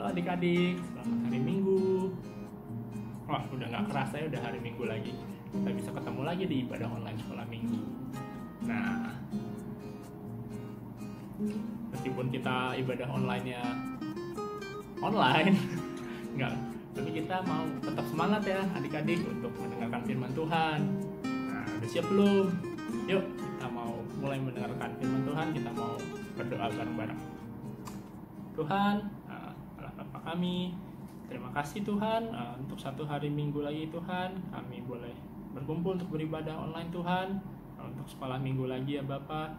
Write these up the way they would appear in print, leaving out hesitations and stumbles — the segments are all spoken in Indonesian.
Halo adik-adik, selamat hari Minggu. Wah, udah gak kerasa ya udah hari Minggu lagi. Kita bisa ketemu lagi di ibadah online sekolah Minggu. Nah, meskipun kita ibadah online-nya online, enggak, tapi kita mau tetap semangat ya adik-adik untuk mendengarkan firman Tuhan. Nah, udah siap belum? Yuk, kita mau mulai mendengarkan firman Tuhan, kita mau berdoa bareng-bareng. Tuhan, Allah Bapa kami, terima kasih Tuhan untuk satu hari Minggu lagi Tuhan, kami boleh berkumpul untuk beribadah online Tuhan, untuk sekolah Minggu lagi ya Bapa.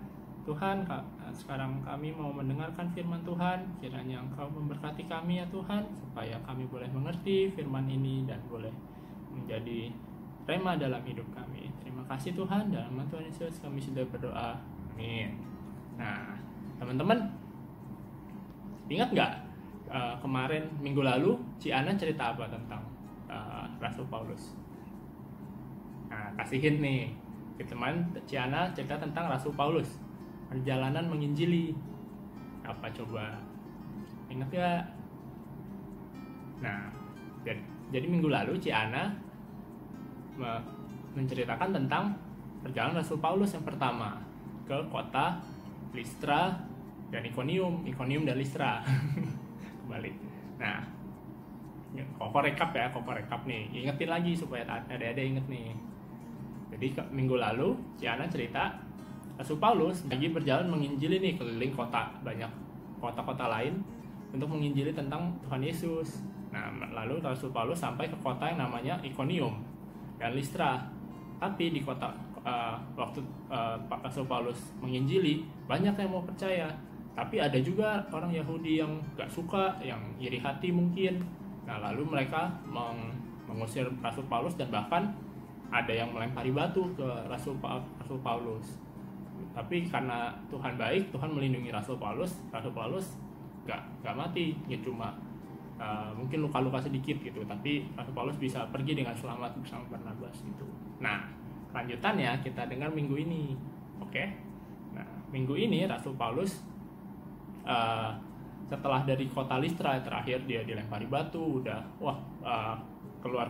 Tuhan, sekarang kami mau mendengarkan firman Tuhan, kiranya Engkau memberkati kami ya Tuhan, supaya kami boleh mengerti firman ini dan boleh menjadi rema dalam hidup kami. Terima kasih Tuhan, dalam nama Tuhan Yesus kami sudah berdoa, amin. Nah, teman-teman, ingat nggak kemarin minggu lalu Ci Ana cerita apa tentang Rasul Paulus? Nah, kasihin nih teman Ci Ana cerita tentang Rasul Paulus, perjalanan menginjili. Apa coba? Ingat nggak? Nah, jadi minggu lalu Ci Ana menceritakan tentang perjalanan Rasul Paulus yang pertama ke kota Listra dan Ikonium dan Listra. Kembali. Nah, koko rekap nih. Ingetin lagi supaya ada inget nih. Jadi minggu lalu Ci Ana cerita Rasul Paulus lagi berjalan menginjili nih keliling kota, banyak kota-kota lain untuk menginjili tentang Tuhan Yesus. Nah, lalu Rasul Paulus sampai ke kota yang namanya Ikonium dan Listra. Tapi di kota waktu Rasul Paulus menginjili, banyak yang mau percaya. Tapi ada juga orang Yahudi yang gak suka, yang iri hati mungkin. Nah, lalu mereka mengusir Rasul Paulus dan bahkan ada yang melempari batu ke Rasul Paulus. Tapi karena Tuhan baik, Tuhan melindungi Rasul Paulus gak mati, ya cuma mungkin luka-luka sedikit gitu. Tapi Rasul Paulus bisa pergi dengan selamat bersama Barnabas gitu. Nah, lanjutannya kita dengar minggu ini, oke? Nah, minggu ini Rasul Paulus setelah dari kota Listra terakhir dia dilempari batu, udah keluar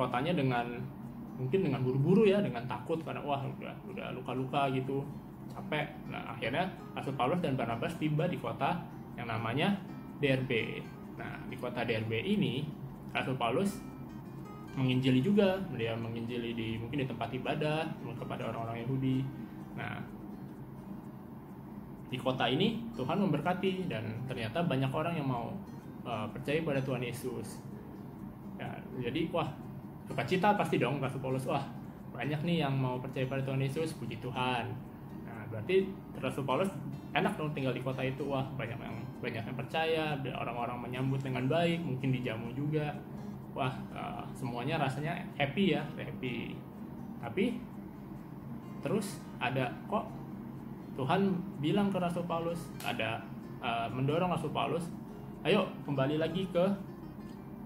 kotanya mungkin dengan buru-buru ya, dengan takut karena udah luka-luka gitu, capek. Nah, akhirnya Rasul Paulus dan Barnabas tiba di kota yang namanya Derbe. Nah, di kota Derbe ini Rasul Paulus menginjili juga, dia menginjili mungkin di tempat ibadah kepada orang-orang Yahudi. Nah, di kota ini Tuhan memberkati dan ternyata banyak orang yang mau percaya pada Tuhan Yesus. Ya, jadi sukacita pasti dong Rasul Paulus, banyak nih yang mau percaya pada Tuhan Yesus, puji Tuhan. Nah, berarti Rasul Paulus enak dong tinggal di kota itu, banyak yang percaya, orang-orang menyambut dengan baik, mungkin dijamu juga. Semuanya rasanya happy. Tapi terus ada Tuhan bilang ke Rasul Paulus, mendorong Rasul Paulus, ayo kembali lagi ke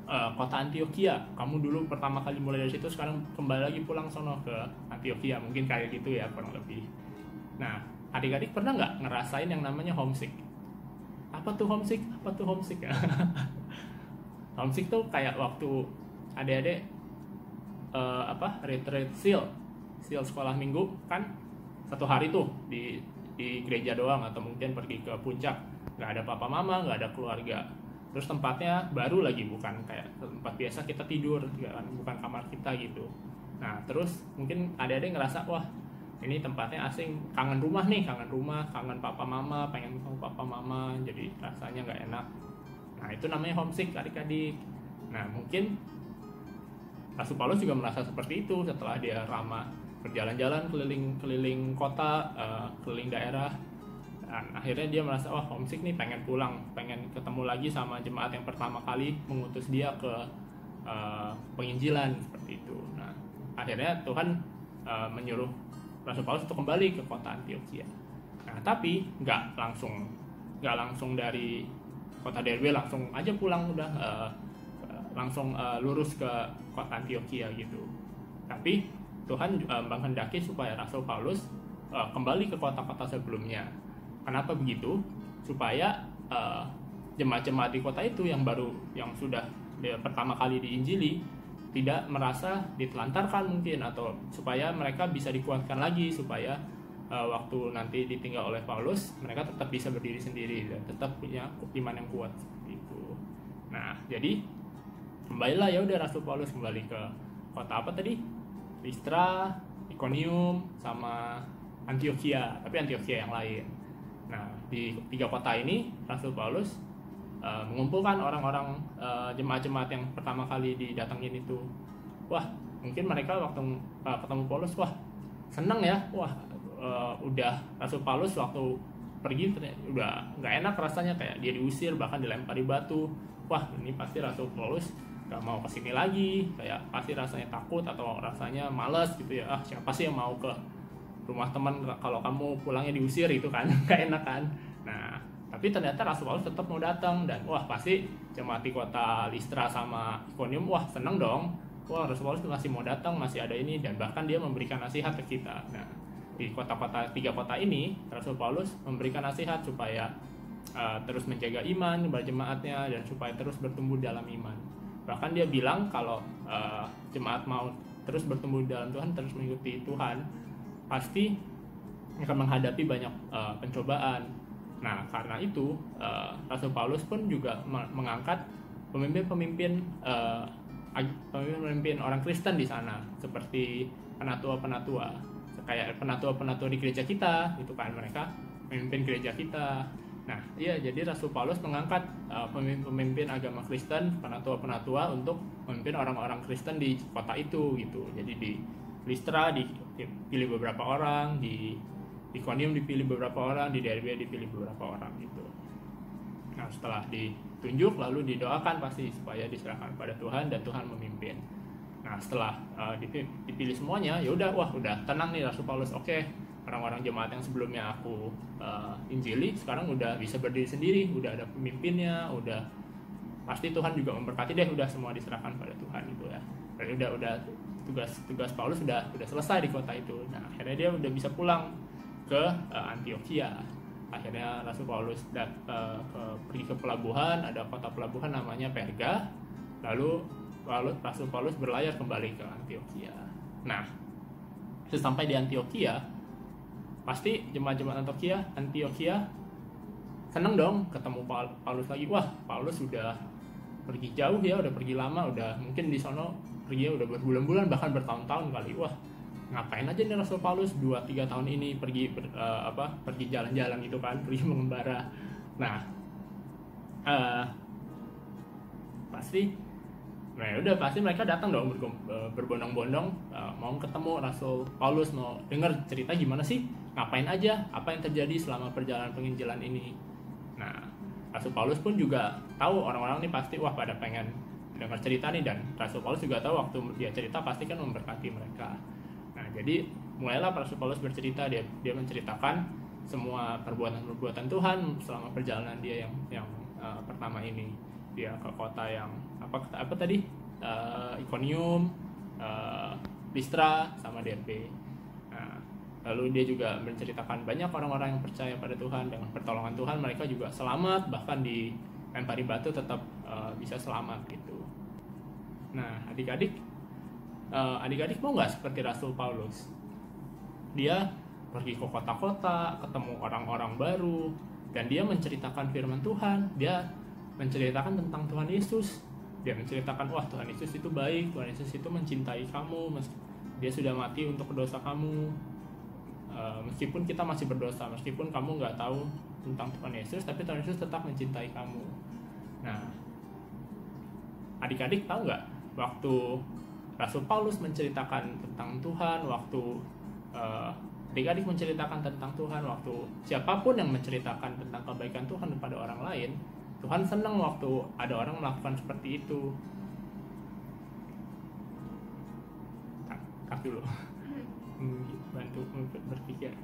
kota Antioquia. Kamu dulu pertama kali mulai dari situ, sekarang kembali lagi pulang sono ke Antioquia. Mungkin kayak gitu ya kurang lebih. Nah, adik-adik pernah nggak ngerasain yang namanya homesick? Apa tuh homesick? Homesick tuh kayak waktu adik-adik retreat seal sekolah minggu kan, satu hari tuh di gereja doang atau mungkin pergi ke puncak, nggak ada papa mama, nggak ada keluarga, terus tempatnya baru lagi, bukan kayak tempat biasa kita tidur, bukan kamar kita gitu. Nah, terus mungkin adik-adik ngerasa ini tempatnya asing, kangen rumah, kangen papa mama, pengen ketemu papa mama, jadi rasanya nggak enak. Nah, itu namanya homesick adik-adik. Nah, mungkin Rasul Paulus juga merasa seperti itu setelah dia berjalan-jalan keliling kota, keliling daerah. Dan akhirnya dia merasa homesick nih, pengen pulang, pengen ketemu lagi sama jemaat yang pertama kali mengutus dia ke penginjilan seperti itu. Nah, akhirnya Tuhan menyuruh Rasul Paulus untuk kembali ke kota Antioquia. Nah, tapi nggak langsung dari kota Derbe langsung aja pulang, langsung lurus ke kota Antioquia gitu. Tapi Tuhan menghendaki supaya Rasul Paulus kembali ke kota-kota sebelumnya. Kenapa begitu? Supaya jemaat-jemaat di kota itu yang baru, yang sudah pertama kali diinjili, tidak merasa ditelantarkan mungkin, atau supaya mereka bisa dikuatkan lagi, supaya waktu nanti ditinggal oleh Paulus mereka tetap bisa berdiri sendiri dan tetap punya iman yang kuat seperti itu. Nah, jadi kembalilah ya udah Rasul Paulus kembali ke kota apa tadi? Listra, Iconium, sama Antioquia, tapi Antioquia yang lain. Nah, di 3 kota ini Rasul Paulus mengumpulkan orang-orang jemaat-jemaat yang pertama kali didatengin itu. Wah, mungkin mereka waktu ketemu Paulus, wah seneng ya, wah udah Rasul Paulus waktu pergi udah nggak enak rasanya, kayak dia diusir, bahkan dilempari batu. Wah, ini pasti Rasul Paulus nggak mau kesini lagi, kayak pasti rasanya takut atau rasanya malas gitu ya. Siapa sih yang mau ke rumah teman kalau kamu pulangnya diusir, itu kan nggak enak kan. Nah, tapi ternyata Rasul Paulus tetap mau datang, dan wah pasti jemaat di kota Listra sama Iconium wah seneng dong. Wah, Rasul Paulus masih mau datang, masih ada ini, dan bahkan dia memberikan nasihat ke kita. Nah, di kota-kota 3 kota ini Rasul Paulus memberikan nasihat supaya terus menjaga iman berjemaatnya dan supaya terus bertumbuh dalam iman. Bahkan dia bilang kalau jemaat mau terus bertumbuh dalam Tuhan, terus mengikuti Tuhan, pasti akan menghadapi banyak pencobaan. Nah, karena itu Rasul Paulus pun juga mengangkat pemimpin orang Kristen di sana, seperti penatua-penatua, kayak penatua-penatua di gereja kita, itu kan mereka memimpin gereja kita. Nah, iya, jadi Rasul Paulus mengangkat pemimpin agama Kristen, penatua-penatua untuk memimpin orang-orang Kristen di kota itu gitu. Jadi di Listra dipilih beberapa orang, di Iconium dipilih beberapa orang, di Derbe dipilih beberapa orang gitu. Nah, setelah ditunjuk lalu didoakan pasti supaya diserahkan pada Tuhan dan Tuhan memimpin. Nah, setelah dipilih semuanya, ya udah, wah udah tenang nih Rasul Paulus. Oke, orang-orang jemaat yang sebelumnya aku injili sekarang udah bisa berdiri sendiri, udah ada pemimpinnya, udah pasti Tuhan juga memberkati deh, udah semua diserahkan pada Tuhan gitu ya. Berarti udah tugas Paulus udah selesai di kota itu. Nah, akhirnya dia udah bisa pulang ke Antioquia. Akhirnya Rasul Paulus pergi ke pelabuhan, ada kota pelabuhan namanya Perga. Lalu Rasul Paulus berlayar kembali ke Antioquia. Nah, sesampai di Antioquia, pasti jemaat-jemaat Antioquia seneng dong ketemu Paulus lagi. Wah, Paulus udah pergi jauh ya, udah pergi lama, udah mungkin di sono pergi udah berbulan-bulan bahkan bertahun-tahun kali. Wah, ngapain aja nih Rasul Paulus 2-3 tahun ini pergi pergi jalan-jalan gitu kan, pergi mengembara. Nah, pasti mereka datang dong berbondong-bondong mau ketemu Rasul Paulus, mau dengar cerita gimana sih, ngapain aja, apa yang terjadi selama perjalanan penginjilan ini. Nah, Rasul Paulus pun juga tahu orang-orang ini pasti wah pada pengen dengar cerita nih, dan Rasul Paulus juga tahu waktu dia cerita pasti kan memberkati mereka. Nah, jadi mulailah Rasul Paulus bercerita, dia menceritakan semua perbuatan Tuhan selama perjalanan dia yang pertama ini. Dia ke kota yang apa tadi, Iconium, Listra, sama Derbe. Nah, lalu dia juga menceritakan banyak orang-orang yang percaya pada Tuhan, dengan pertolongan Tuhan mereka juga selamat, bahkan dilempari batu tetap bisa selamat gitu. Nah, adik-adik mau nggak seperti Rasul Paulus? Dia pergi ke kota-kota, ketemu orang-orang baru, dan dia menceritakan firman Tuhan. Dia menceritakan tentang Tuhan Yesus. Dia menceritakan, wah Tuhan Yesus itu baik, Tuhan Yesus itu mencintai kamu, dia sudah mati untuk dosa kamu. Meskipun kita masih berdosa, meskipun kamu nggak tahu tentang Tuhan Yesus, tapi Tuhan Yesus tetap mencintai kamu. Nah, adik-adik tahu nggak, waktu Rasul Paulus menceritakan tentang Tuhan, waktu adik-adik menceritakan tentang Tuhan, waktu siapapun yang menceritakan tentang kebaikan Tuhan kepada orang lain, Tuhan senang waktu ada orang melakukan seperti itu. Kak dulu, bantu berpikir.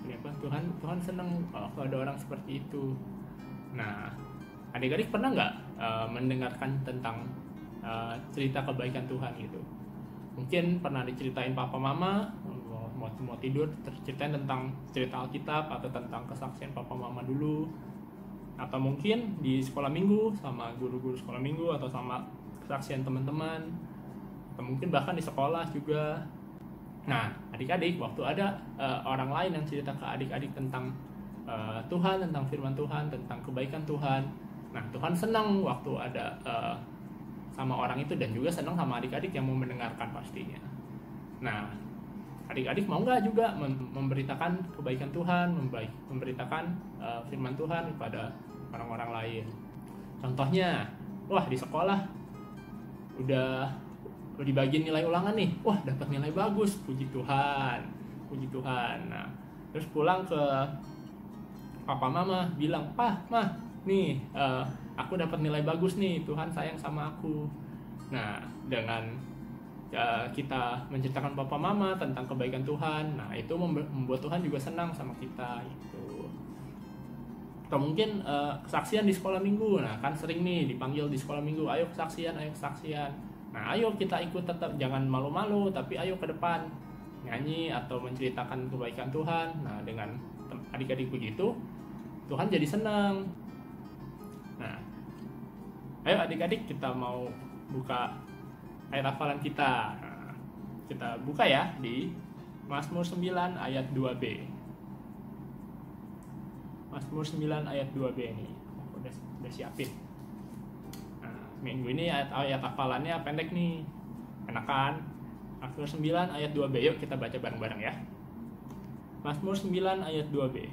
Kenapa Tuhan senang kalau ada orang seperti itu? Nah, adik-adik pernah nggak mendengarkan tentang cerita kebaikan Tuhan gitu? Mungkin pernah diceritain papa mama waktu mau tidur ceritain tentang cerita Alkitab atau tentang kesaksian papa mama dulu, atau mungkin di sekolah minggu sama guru-guru sekolah minggu atau sama kesaksian teman-teman, atau mungkin bahkan di sekolah juga. Nah, adik-adik waktu ada orang lain yang cerita ke adik-adik tentang Tuhan, tentang firman Tuhan, tentang kebaikan Tuhan, nah Tuhan senang waktu ada sama orang itu, dan juga senang sama adik-adik yang mau mendengarkan pastinya. Nah, adik-adik mau nggak juga memberitakan kebaikan Tuhan, memberitakan firman Tuhan kepada orang-orang lain? Contohnya, wah di sekolah udah dibagiin nilai ulangan nih, wah dapat nilai bagus, puji Tuhan, puji Tuhan. Nah, terus pulang ke papa mama bilang, "Pah, mah, nih aku dapat nilai bagus nih, Tuhan sayang sama aku." Nah, dengan kita menceritakan papa mama tentang kebaikan Tuhan, nah itu membuat Tuhan juga senang sama kita gitu. Atau mungkin kesaksian di sekolah minggu, nah kan sering nih dipanggil di sekolah minggu, ayo kesaksian, ayo kesaksian. Nah ayo kita ikut, tetap jangan malu-malu, tapi ayo ke depan nyanyi atau menceritakan kebaikan Tuhan. Nah dengan adik-adik begitu, Tuhan jadi senang. Nah, ayo adik-adik kita mau buka ayat hafalan kita. Nah, kita buka ya di Mazmur 9 ayat 2b. Mazmur 9 ayat 2b ini. Aku udah siapin. Nah, minggu ini ayat hafalannya pendek nih. Enak kan? Mazmur 9 ayat 2b. Yuk kita baca bareng-bareng ya. Mazmur 9 ayat 2b.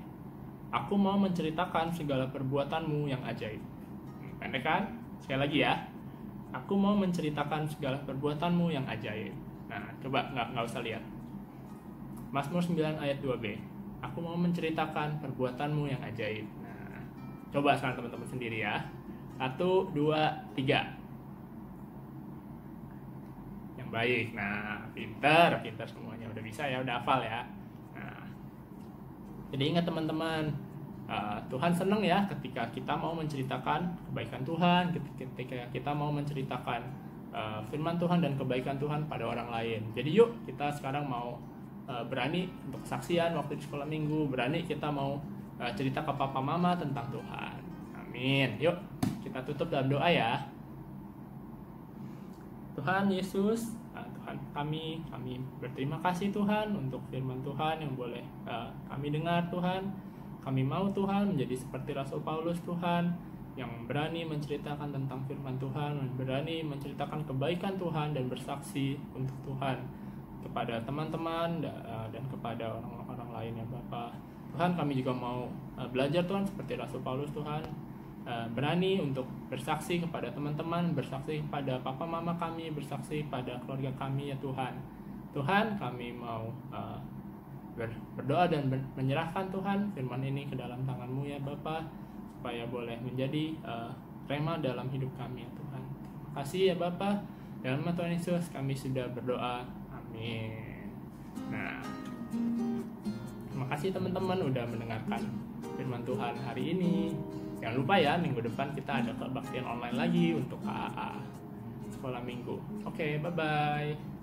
Aku mau menceritakan segala perbuatanmu yang ajaib. Pendek kan? Sekali lagi ya. Aku mau menceritakan segala perbuatanmu yang ajaib. Nah, coba nggak usah lihat. Mazmur 9 ayat 2b. Aku mau menceritakan perbuatanmu yang ajaib. Nah, coba sekarang teman-teman sendiri ya. 1, 2, 3. Yang baik. Nah, pintar semuanya. Udah bisa ya, udah hafal ya. Nah, jadi ingat teman-teman, Tuhan senang ya ketika kita mau menceritakan kebaikan Tuhan, ketika kita mau menceritakan firman Tuhan dan kebaikan Tuhan pada orang lain. Jadi yuk kita sekarang mau berani untuk kesaksian waktu di sekolah minggu, berani kita mau cerita ke papa mama tentang Tuhan. Amin. Yuk kita tutup dalam doa ya. Tuhan Yesus, Tuhan kami berterima kasih Tuhan untuk firman Tuhan yang boleh kami dengar Tuhan. Kami mau Tuhan menjadi seperti Rasul Paulus Tuhan, yang berani menceritakan tentang firman Tuhan, berani menceritakan kebaikan Tuhan dan bersaksi untuk Tuhan kepada teman-teman dan kepada orang-orang lain ya Bapa. Tuhan kami juga mau belajar Tuhan seperti Rasul Paulus Tuhan, berani untuk bersaksi kepada teman-teman, bersaksi kepada papa mama kami, bersaksi pada keluarga kami ya Tuhan. Tuhan kami mau berdoa dan menyerahkan Tuhan firman ini ke dalam tangan-Mu ya Bapa, supaya boleh menjadi rema dalam hidup kami ya Tuhan. Terima kasih ya Bapa, dalam nama Tuhan Yesus kami sudah berdoa, amin. Nah, terima kasih teman-teman udah mendengarkan firman Tuhan hari ini. Jangan lupa ya, minggu depan kita ada kebaktian online lagi untuk KAA Sekolah Minggu. Oke, bye-bye.